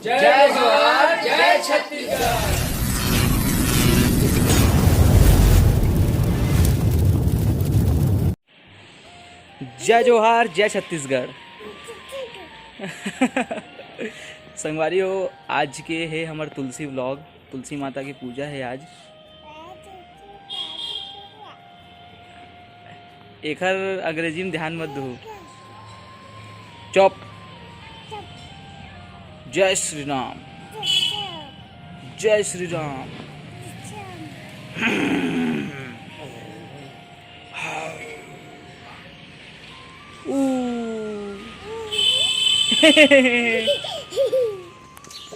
जय जोहार, जय छत्तीसगढ़। जय जोहार, जय छत्तीसगढ़। संगवारी हो, आज के है हमार तुलसी व्लॉग। तुलसी माता की पूजा है आज। एकर अंग्रेजी में ध्यान मत दो। चुप। जय श्री राम, जय श्री राम।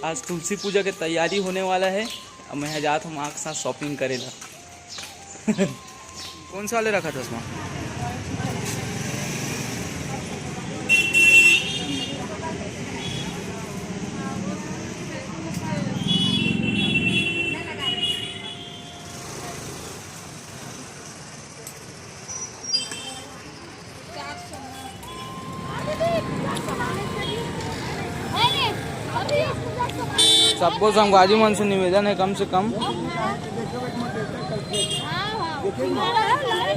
आज तुलसी पूजा की तैयारी होने वाला है। अब मैं जाता हूँ आँख साथ शॉपिंग करेला। कौन सा वाले रखा था उसमें? सबको संगवारी मन से निवेदन है, कम से कम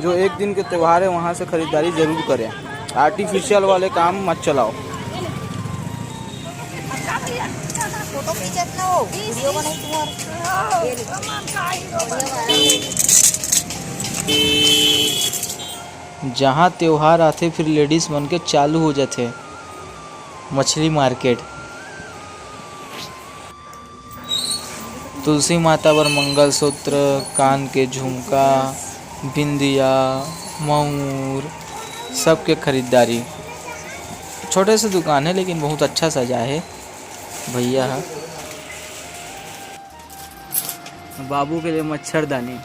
जो एक दिन के त्यौहार है वहाँ से खरीदारी जरूर करें। आर्टिफिशियल वाले काम मत चलाओ। जहाँ त्योहार आते फिर लेडीज बन के चालू हो जाते मछली मार्केट। तुलसी माता पर मंगलसूत्र, कान के झुमका, बिंदिया, मयूर, सब के खरीदारी। छोटे से दुकान है लेकिन बहुत अच्छा सजा है। भैया है बाबू के लिए मच्छरदानी।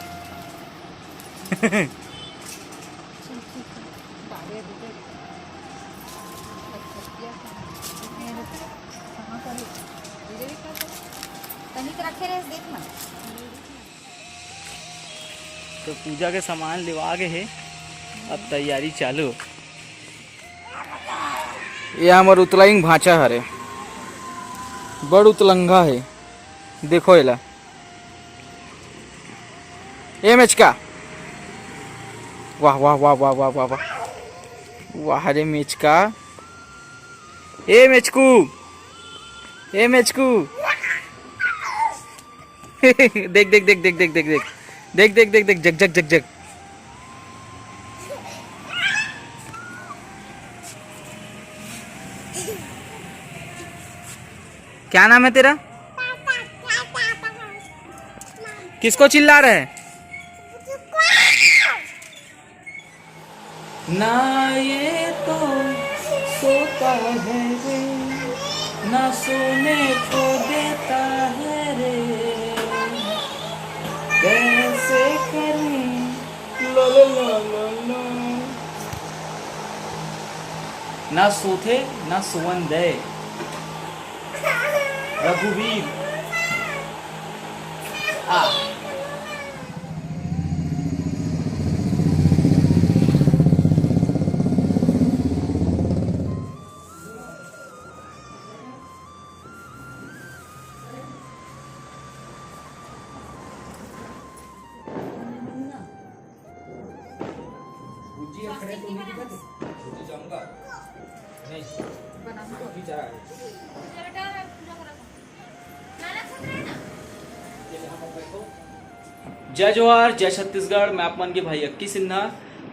तो पूजा के सामान लेवा के है, अब तैयारी चालू। ये हमार उतलाइंग भांचा हरे, बड़ उतलंगा है। देखो एला ए मेचका, वाह वाह वाह वाह वाह वाह वाह वाह रे मेचका। ए मेचकू, ए मेचकू। देख देख देख देख देख देख देख देख देख देख देख जग जग जग जग। क्या नाम है तेरा? किसको चिल्ला रहे है? ना ये तो सोता है रे, ना सोने को देता है रे, कैसे करें लो लो लो लो लो। ना सोते ना सोवन दे। रघुवीर आ जय जोहार, जय छत्तीसगढ़। मैं आप मन के भाई अक्की सिन्हा।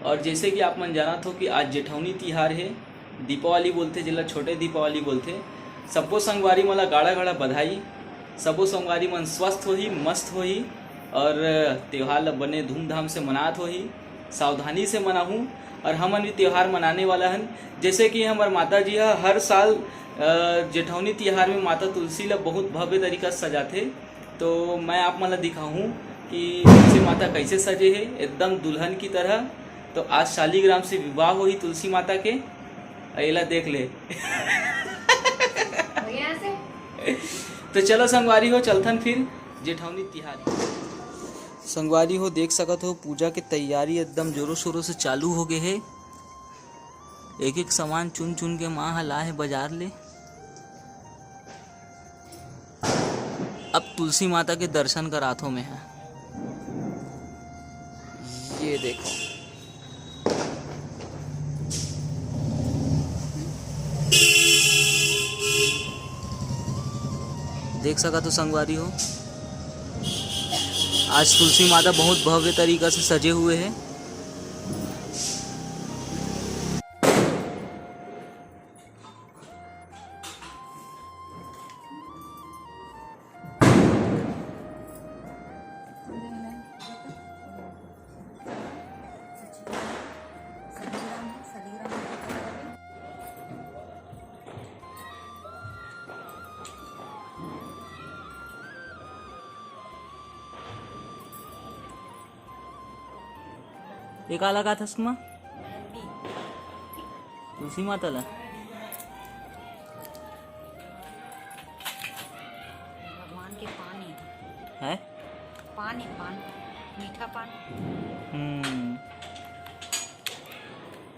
और जैसे कि आप मन जानत हो कि आज जेठौनी तिहार है, दीपावली बोलते, जिला छोटे दीपावली बोलते। सबो संगवारी मला गाड़ा गाड़ा बधाई। सबो संगवारी मन स्वस्थ होही, मस्त होही और त्यौहार ला बने धूमधाम से मनात होही, सावधानी से मनाहूँ। और हमन भी त्यौहार मनाने वाला हन। जैसे कि हमार माता जी हर साल जेठौनी तिहार में माता तुलसी ला बहुत भव्य तरीका से सजाते। तो मैं आप मन ला दिखाऊँ कि तुलसी माता कैसे सजे है, एकदम दुल्हन की तरह। तो आज शालीग्राम से विवाह हुई तुलसी माता के। अला देख ले। तो चलो संगवारी हो, चलथन फिर जेठौनी तिहार। संगवारी हो, देख सकत हो पूजा की तैयारी एकदम जोरों शोरों से चालू हो गए है। एक एक सामान चुन चुन के माँ ला है बाजार ले। अब तुलसी माता के दर्शन का रातों में है। ये देखो, देख सका तो संगवारी हो, आज तुलसी माता बहुत भव्य तरीका से सजे हुए हैं। एक आला का था सुमा तुलसी माताला भगवान के पानी है, पानी पान मीठा पान।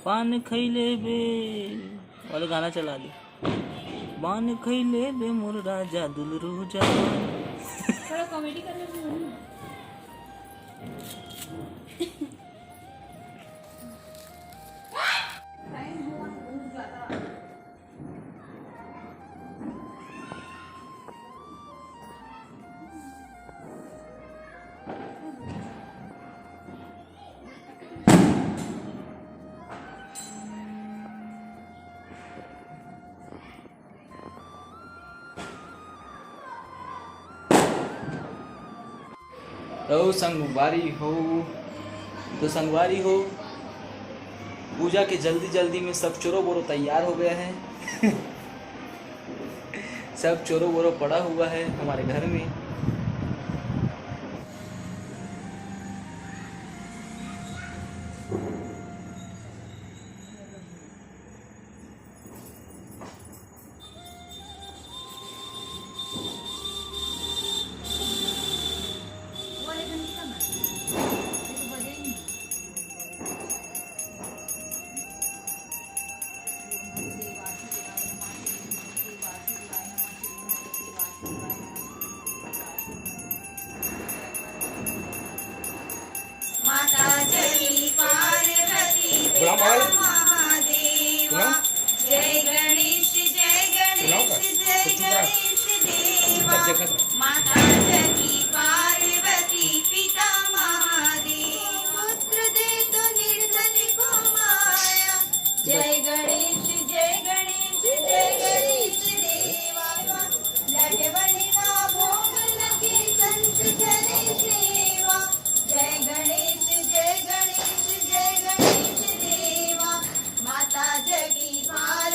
पान खैले बे वाला गाना चला दे। पान खैले बे मोर राजा दुलरू जवान। थोड़ा कॉमेडी कर रहे हो। तो संगवारी हो, पूजा के जल्दी जल्दी में सब चोरो बोरो तैयार हो गया है। सब चोरो बोरो पड़ा हुआ है हमारे घर में। माता जनी पार्वती पिता महादेवा, जय गणेश देवा। माता जनी पार्वती पिता महादेव, पुत्र दे तो निर्धन को माया। जय गणेश देवा। लडवनी का भोग लगे संत जने सेवा। जय गणेश देवा। माता जगी भार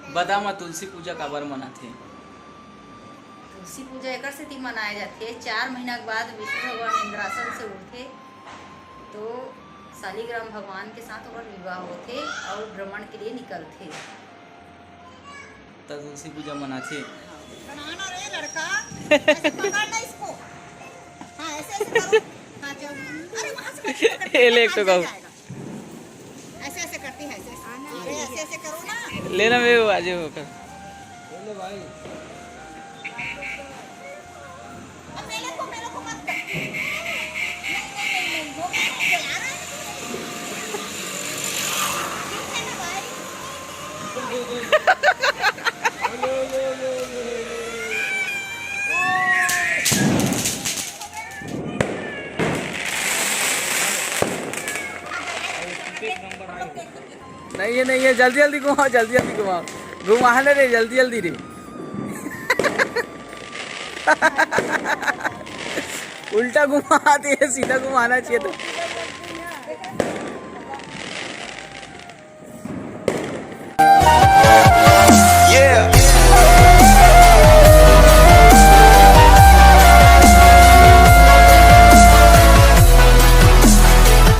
बता मा तुलसी पूजा काबर मनाथे? तुलसी पूजा एकर से ती मनाए जाते 4 महीना के बाद विष्णु भगवान इंद्रासन से उठे तो शालिग्राम भगवान के साथ और विवाह होते और भ्रमण के लिए निकलते। तो तुलसी पूजा मनाते। बनाना रे लड़का, ऐसे पकड़ना इसको। हाँ ऐसे ऐसे करो। हाँ चल, अरे वहाँ से पकड़, ये ले एक तो हाथ कहूँ। जाएगा। ऐसे ऐसे करती है, ऐसे अरे ऐसे ऐसे करो ना। लेना मेरे को आज होकर। अब मेरे को मत कर। नहीं, वो जला रहा है। ठीक है ना भाई? नहीं है जल्दी जल्दी घुमाओ घुमाने रे जल्दी रे। उल्टा घुमाते हैं, सीधा घुमाना चाहिए तो।